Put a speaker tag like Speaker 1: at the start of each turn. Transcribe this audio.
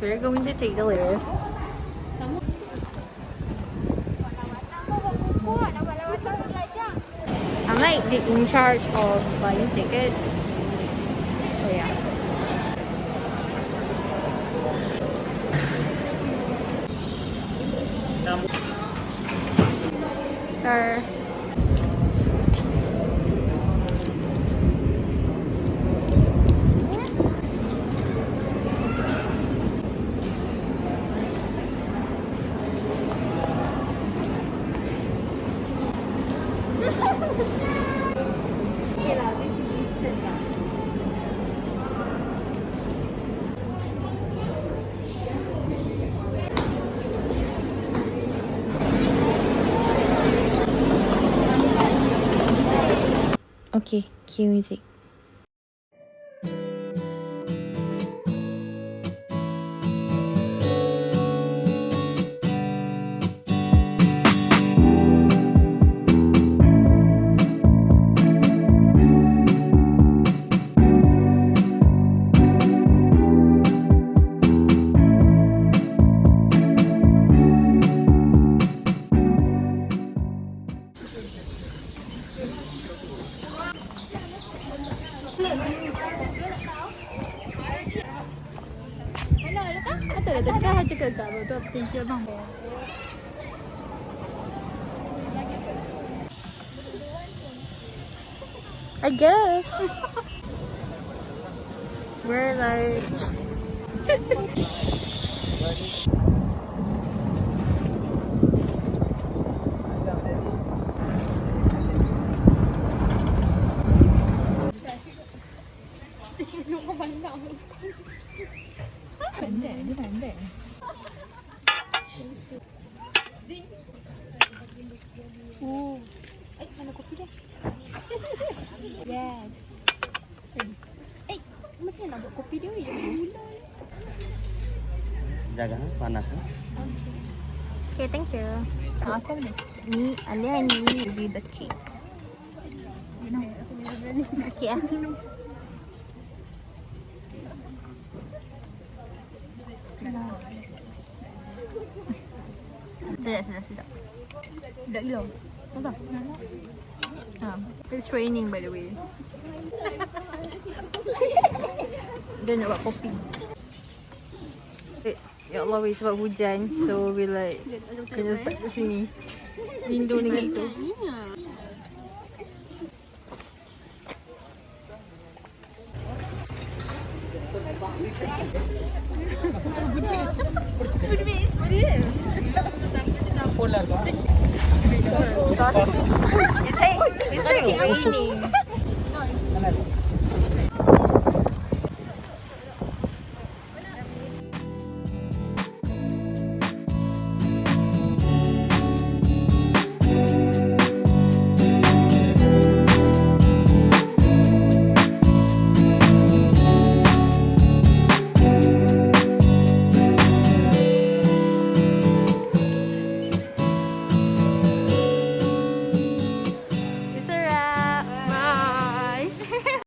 Speaker 1: We're going to take the lift. I'm like in charge of buying tickets. So yeah. Sir. Okay, cue music. I guess we're like
Speaker 2: Mana kopi dia? Yes. Macam mana nak buat kopi dia? Yang gula.
Speaker 3: Jaga panas.
Speaker 1: okay, thank you. Awesome. Ni Alia ni will be the cake. Sikit lah. Sedap.
Speaker 2: Sedap gila. Masa?
Speaker 1: It's raining by the way. Dia nak buat kopi. Ya Allah weh, sebab hujan. So we like kena start kat sini. Rindu dengan tu. It's like raining.